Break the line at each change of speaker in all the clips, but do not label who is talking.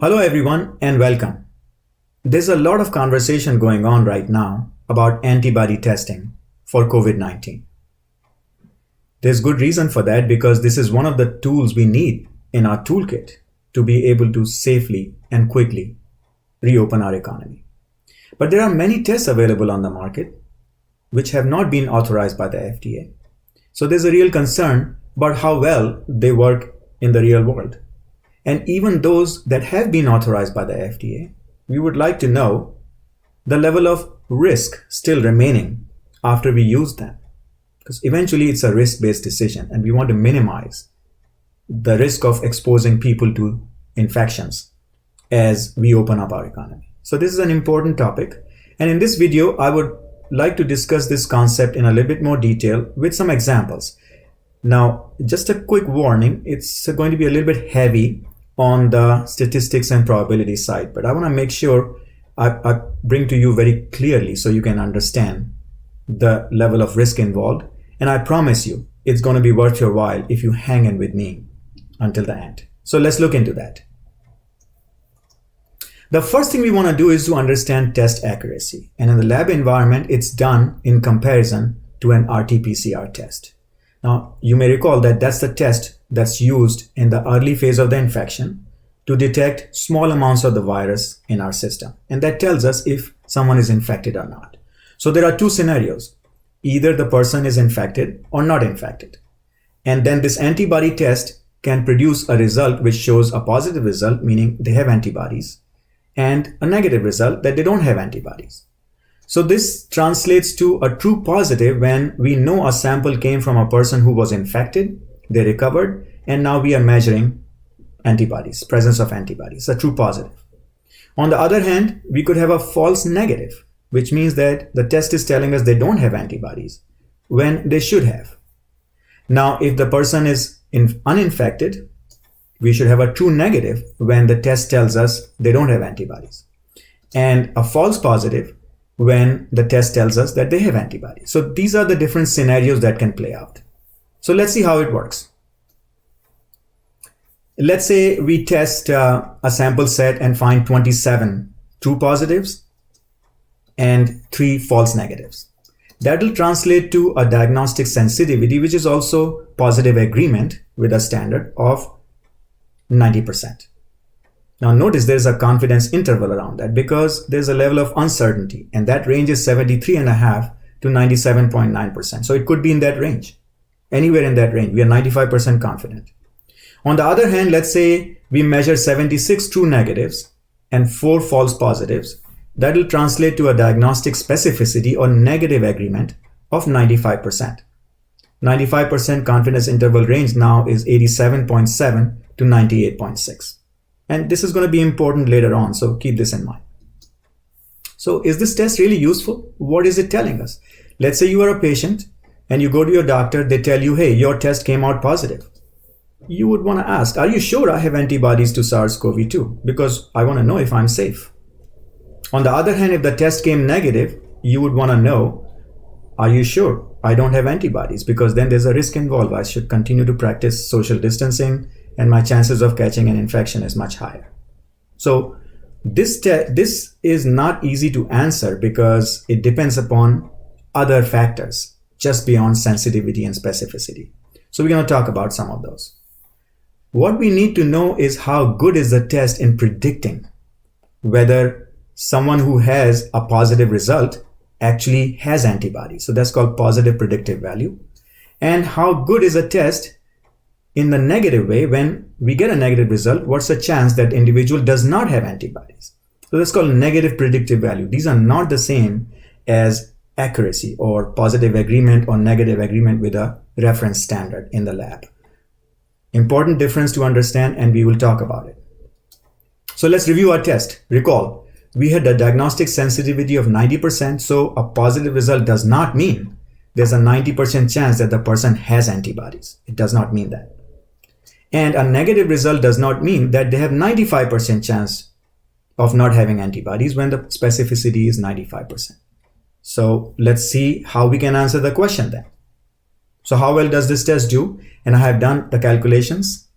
Hello, everyone, and welcome. There's a lot of conversation going on right now about antibody testing for COVID-19. There's good reason for that because this is one of the tools we need in our toolkit to be able to safely and quickly reopen our economy. But there are many tests available on the market which have not been authorized by the FDA. So there's a real concern about how well they work in the real world. And even those that have been authorized by the FDA, we would like to know the level of risk still remaining after we use them. Because eventually it's a risk-based decision and we want to minimize the risk of exposing people to infections as we open up our economy. So this is an important topic. And in this video, I would like to discuss this concept in a little bit more detail with some examples. Now, just a quick warning, it's going to be a little bit heavy on the statistics and probability side, but I want to make sure I bring to you very clearly so you can understand the level of risk involved. And I promise you, it's going to be worth your while if you hang in with me until the end. So let's look into that. The first thing we want to do is to understand test accuracy. And in the lab environment, it's done in comparison to an RT-PCR test. Now, you may recall that that's the test that's used in the early phase of the infection to detect small amounts of the virus in our system. And that tells us if someone is infected or not. So there are two scenarios. Either the person is infected or not infected. And then this antibody test can produce a result which shows a positive result, meaning they have antibodies, and a negative result that they don't have antibodies. So this translates to a true positive when we know a sample came from a person who was infected, they recovered, and now we are measuring antibodies, presence of antibodies, a true positive. On the other hand, we could have a false negative, which means that the test is telling us they don't have antibodies when they should have. Now, if the person is uninfected, we should have a true negative when the test tells us they don't have antibodies, and a false positive when the test tells us that they have antibodies. So these are the different scenarios that can play out. So let's see how it works. Let's say we test a sample set and find 27 true positives and 3 false negatives. That will translate to a diagnostic sensitivity, which is also positive agreement with a standard of 90%. Now notice there's a confidence interval around that because there's a level of uncertainty, and that range is 73.5 to 97.9%. So it could be in that range, anywhere in that range. We are 95% confident. On the other hand, let's say we measure 76 true negatives and 4 false positives. That will translate to a diagnostic specificity or negative agreement of 95%. 95% confidence interval range now is 87.7 to 98.6. And this is going to be important later on, so keep this in mind. So is this test really useful? What is it telling us? Let's say you are a patient and you go to your doctor, they tell you, hey, your test came out positive. You would want to ask, are you sure I have antibodies to SARS-CoV-2? Because I want to know if I'm safe. On the other hand, if the test came negative, you would want to know, are you sure I don't have antibodies? Because then there's a risk involved. I should continue to practice social distancing and my chances of catching an infection is much higher. So this is not easy to answer because it depends upon other factors just beyond sensitivity and specificity. So we're going to talk about some of those. What we need to know is how good is the test in predicting whether someone who has a positive result actually has antibodies. So that's called positive predictive value. And how good is a test in the negative way? When we get a negative result, what's the chance that individual does not have antibodies? So that's called negative predictive value. These are not the same as accuracy or positive agreement or negative agreement with a reference standard in the lab. Important difference to understand, and we will talk about it. So let's review our test. Recall, we had a diagnostic sensitivity of 90%, so a positive result does not mean there's a 90% chance that the person has antibodies. It does not mean that. And a negative result does not mean that they have 95% chance of not having antibodies when the specificity is 95%. So let's see how we can answer the question then. So how well does this test do? And I have done the calculations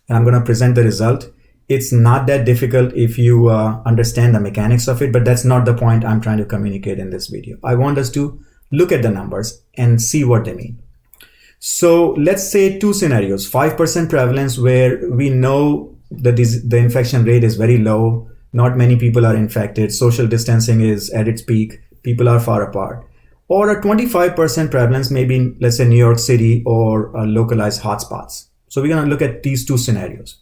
and I'm going to present the result. It's not that difficult if you understand the mechanics of it, but that's not the point I'm trying to communicate in this video. I want us to look at the numbers and see what they mean. So let's say two scenarios: 5% prevalence where we know the infection rate is very low, not many people are infected, social distancing is at its peak, people are far apart. Or a 25% prevalence, maybe in, let's say, New York City or localized hotspots. So we're going to look at these two scenarios.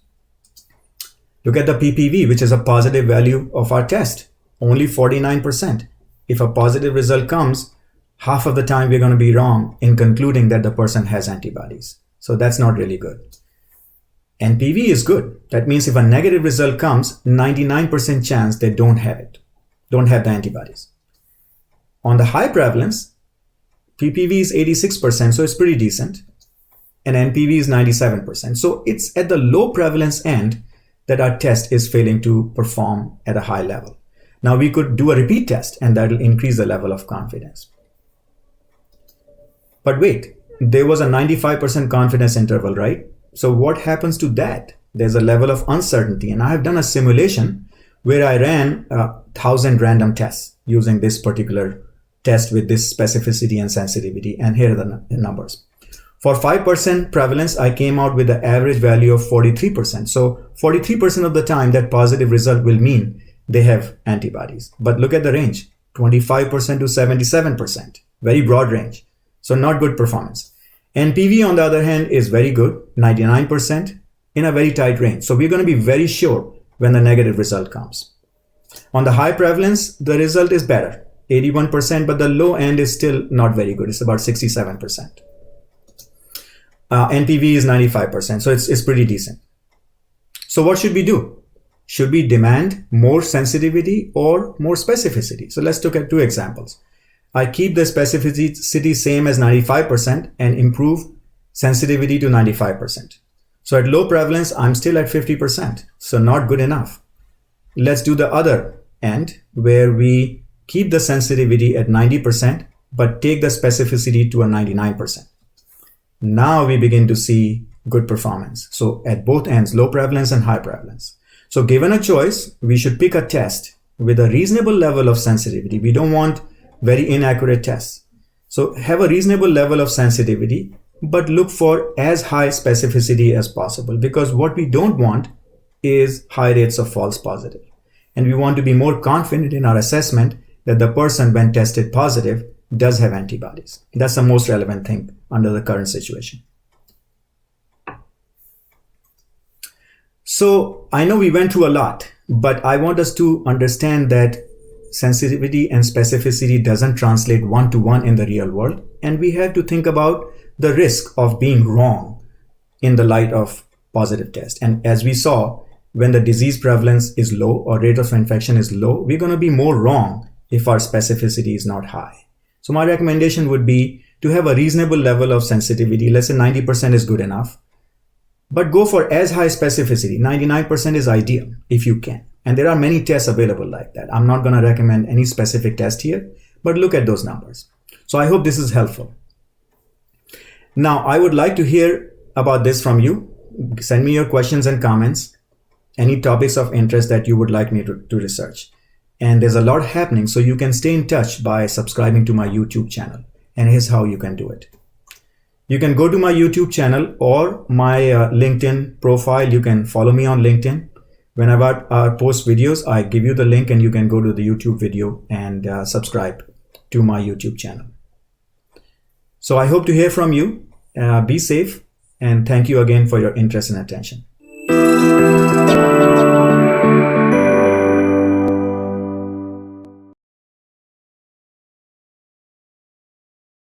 Look at the PPV, which is a positive value of our test, only 49%. If a positive result comes, half of the time we're going to be wrong in concluding that the person has antibodies. So that's not really good. NPV is good. That means if a negative result comes, 99% chance they don't have it, don't have the antibodies. On the high prevalence, PPV is 86%, so it's pretty decent. And NPV is 97%. So it's at the low prevalence end that our test is failing to perform at a high level. Now we could do a repeat test and that will increase the level of confidence. But wait, there was a 95% confidence interval, right? So what happens to that? There's a level of uncertainty, and I have done a simulation where I ran 1,000 random tests using this particular test with this specificity and sensitivity, and here are the numbers. For 5% prevalence, I came out with the average value of 43%. So 43% of the time that positive result will mean they have antibodies. But look at the range, 25% to 77%, very broad range. So not good performance. NPV on the other hand is very good, 99% in a very tight range. So we're going to be very sure when the negative result comes. On the high prevalence, the result is better, 81%, but the low end is still not very good. It's about 67%. NPV is 95%, so it's pretty decent. So what should we do? Should we demand more sensitivity or more specificity? So let's look at two examples. I keep the specificity same as 95% and improve sensitivity to 95%. So at low prevalence, I'm still at 50%, so not good enough. Let's do the other end where we keep the sensitivity at 90%, but take the specificity to a 99%. Now we begin to see good performance. So at both ends, low prevalence and high prevalence. So given a choice, we should pick a test with a reasonable level of sensitivity. We don't want very inaccurate tests. So have a reasonable level of sensitivity, but look for as high specificity as possible, because what we don't want is high rates of false positive. And we want to be more confident in our assessment that the person, when tested positive, does have antibodies. That's the most relevant thing under the current situation. So I know we went through a lot, but I want us to understand that sensitivity and specificity doesn't translate one-to-one in the real world. And we have to think about the risk of being wrong in the light of positive test. And as we saw, when the disease prevalence is low or rate of infection is low, we're going to be more wrong if our specificity is not high. So my recommendation would be to have a reasonable level of sensitivity. Let's say 90% is good enough, but go for as high specificity. 99% is ideal if you can. And there are many tests available like that. I'm not going to recommend any specific test here, but look at those numbers. So I hope this is helpful. Now, I would like to hear about this from you. Send me your questions and comments, any topics of interest that you would like me to research. And there's a lot happening, so you can stay in touch by subscribing to my YouTube channel. And here's how you can do it. You can go to my YouTube channel or my LinkedIn profile. You can follow me on LinkedIn. Whenever I post videos, I give you the link and you can go to the YouTube video and subscribe to my YouTube channel. So I hope to hear from you. Be safe, and thank you again for your interest and attention.